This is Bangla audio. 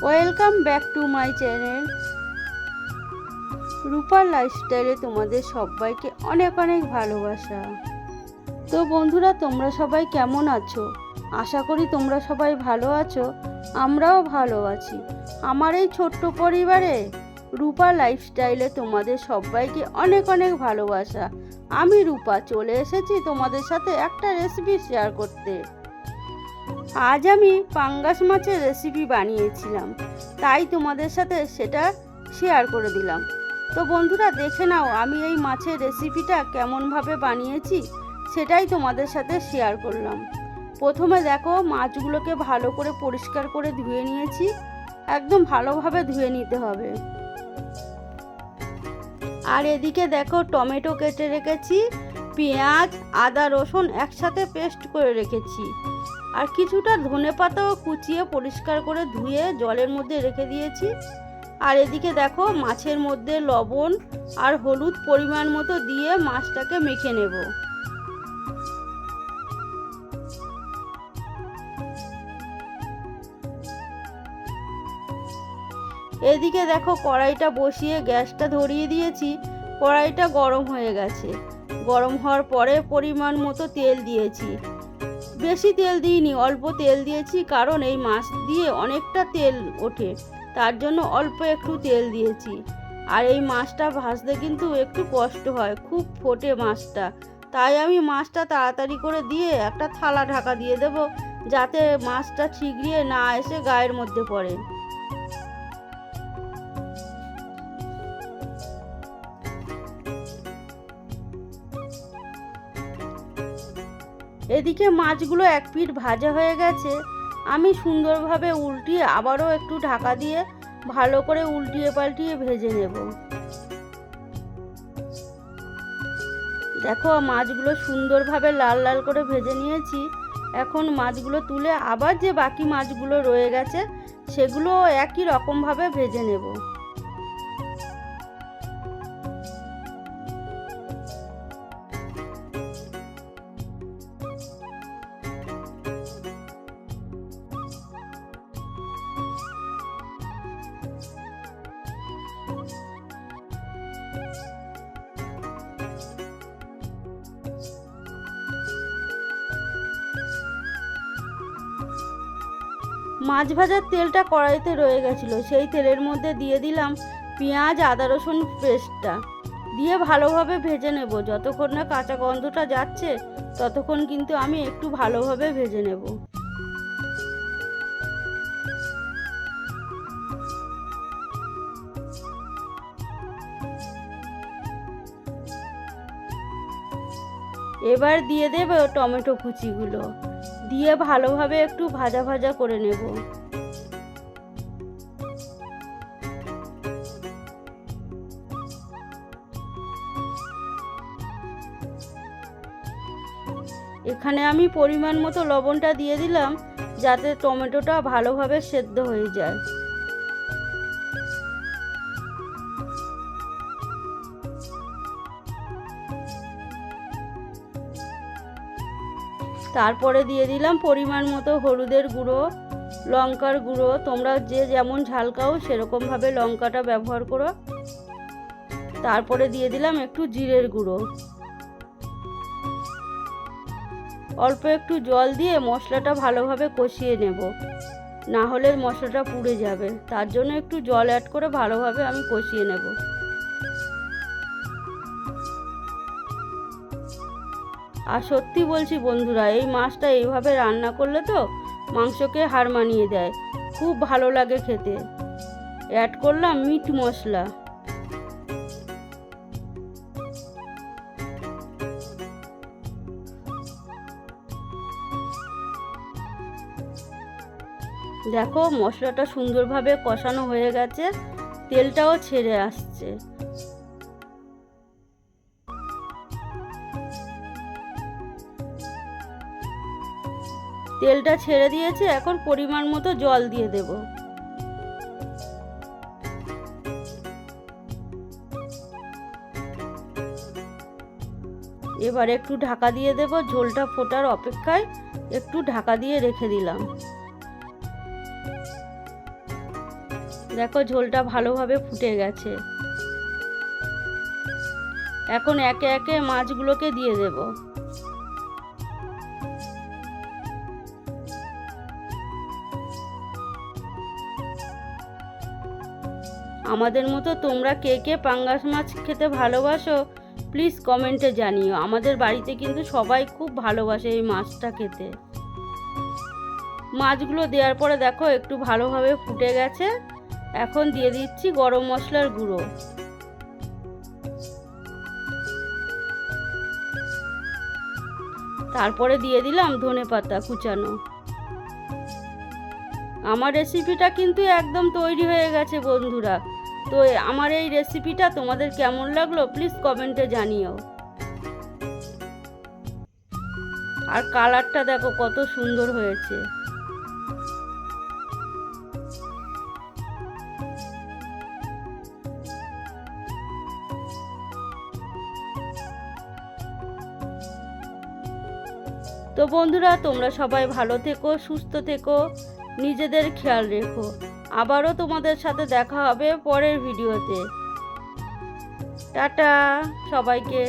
Welcome back to my channel রূপার লাইফস্টাইলে তোমাদের সবাইকে অনেক অনেক ভালোবাসা। তো বন্ধুরা, তোমরা সবাই কেমন আছো? আশা করি তোমরা সবাই ভালো আছো। আমরাও ভালো আছি। আমার এই ছোট্ট পরিবারে রূপার লাইফস্টাইলে তোমাদের সবাইকে অনেক অনেক ভালোবাসা। আমি রূপা চলে এসেছি তোমাদের সাথে একটা রেসিপি শেয়ার করতে। আজ আমি পাঙ্গাস মাছের রেসিপি বানিয়েছিলাম, তাই তোমাদের সাথে সেটা শেয়ার করে দিলাম। তো বন্ধুরা, দেখে নাও আমি এই মাছের রেসিপিটা কেমনভাবে বানিয়েছি, সেটাই তোমাদের সাথে শেয়ার করলাম। প্রথমে দেখো, মাছগুলোকে ভালো করে পরিষ্কার করে ধুয়ে নিয়েছি। একদম ভালোভাবে ধুয়ে নিতে হবে। আর এদিকে দেখো, টমেটো কেটে রেখেছি, পেঁয়াজ, আদা, রসুন একসাথে পেস্ট করে রেখেছি। আর কিছুটা ধনেপাতাও কুচিয়ে পরিষ্কার করে ধুয়ে জলের মধ্যে রেখে দিয়েছি। আর এদিকে দেখো, মাছের মধ্যে লবণ আর হলুদ পরিমাণ মতো দিয়ে মাছটাকে মেখে নেব। এদিকে দেখো, কড়াইটা বসিয়ে গ্যাসটা ধরিয়ে দিয়েছি। কড়াইটা গরম হয়ে গেছে। গরম হওয়ার পরে পরিমাণ মতো তেল দিয়েছি। বেশি তেল দিইনি, অল্প তেল দিয়েছি, কারণ এই মাছ দিয়ে অনেকটা তেল ওঠে, তার জন্য অল্প একটু তেল দিয়েছি। আর এই মাছটা ভাজতে কিন্তু একটু কষ্ট হয়, খুব ফোটে মাছটা, তাই আমি মাছটা তাড়াতাড়ি করে দিয়ে একটা থালা ঢাকা দিয়ে দেব, যাতে মাছটা ঠিকরিয়ে না এসে গায়ের মধ্যে পড়ে। এদিকে মাছগুলো এক পিঠ ভাজা হয়ে গেছে। আমি সুন্দরভাবে উল্টিয়ে আবারও একটু ঢাকা দিয়ে ভালো করে উল্টিয়ে পাল্টিয়ে ভেজে নেব। দেখো, মাছগুলো সুন্দরভাবে লাল লাল করে ভেজে নিয়েছি। এখন মাছগুলো তুলে আবার যে বাকি মাছগুলো রয়ে গেছে সেগুলো একই রকমভাবে ভেজে নেব। মাছ ভাজার তেলটা কড়াইতে রয়ে গেছিলো, সেই তেলের মধ্যে দিয়ে দিলাম পেঁয়াজ, আদা, রসুন পেস্টটা দিয়ে ভালোভাবে ভেজে নেব। যতক্ষণ না কাঁচা গন্ধটা যাচ্ছে ততক্ষণ কিন্তু আমি একটু ভালোভাবে ভেজে নেব। এবার দিয়ে দেব টমেটো কুচিগুলো, দিয়ে ভালোভাবে একটু ভাজা ভাজা করে নেব। এখানে আমি পরিমাণ মতো লবণটা দিয়ে দিলাম, যাতে টমেটোটা ভালোভাবে সেদ্ধ হয়ে যায়। তারপরে দিয়ে দিলাম পরিমাণ মতো হলুদের গুঁড়ো, লঙ্কার গুঁড়ো। তোমরা যে যেমন ঝাল খাও সেরকমভাবে লঙ্কাটা ব্যবহার করো। তারপরে দিয়ে দিলাম একটু জিরের গুঁড়ো। অল্প একটু জল দিয়ে মশলাটা ভালোভাবে কষিয়ে নেব, না হলে মশলাটা পুড়ে যাবে। তার জন্য একটু জল অ্যাড করে ভালোভাবে আমি কষিয়ে নেব। আর সত্যি বলছি বন্ধুরা, এই মাছটা এইভাবে রান্না করলে তো মাংসকে হার মানিয়ে দেয়, খুব ভালো লাগে খেতে। অ্যাড করলাম মিট মশলা। দেখো, মশলাটা সুন্দরভাবে কষানো হয়ে গেছে, তেলটাও ছেড়ে আসছে। তেলটা ছেড়ে দিয়েছে, এখন পরিমাণ মতো জল দিয়ে দেব। এবার একটু ঢাকা দিয়ে দেব, ঝোলটা ফোটার অপেক্ষায় একটু ঢাকা দিয়ে রেখে দিলাম। দেখো ঝোলটা ভালোভাবে ফুটে গেছে। এখন একে একে মাছগুলোকে দিয়ে দেব। আমাদের মতো তোমরা কে কে পাঙ্গাস মাছ খেতে ভালোবাসো প্লিজ কমেন্টে জানিও। আমাদের বাড়িতে কিন্তু সবাই খুব ভালোবাসে এই মাছটা খেতে। মাছগুলো দেওয়ার পরে দেখো একটু ভালোভাবে ফুটে গেছে। এখন দিয়ে দিচ্ছি গরম মশলার গুঁড়ো। তারপরে দিয়ে দিলাম ধনেপাতা কুচানো। আমার রেসিপিটা কিন্তু একদম তৈরি হয়ে গেছে বন্ধুরা। তো আমার এই রেসিপিটা তোমাদের কেমন লাগলো প্লিজ কমেন্টে জানিও। আর কালারটা দেখো কত সুন্দর হয়েছে। তো বন্ধুরা তোমরা সবাই ভালো থেকো, সুস্থ থেকো, নিজেদের খেয়াল রেখো। আবারও তোমাদের সাথে দেখা হবে পরের ভিডিওতে। টাটা সবাইকে।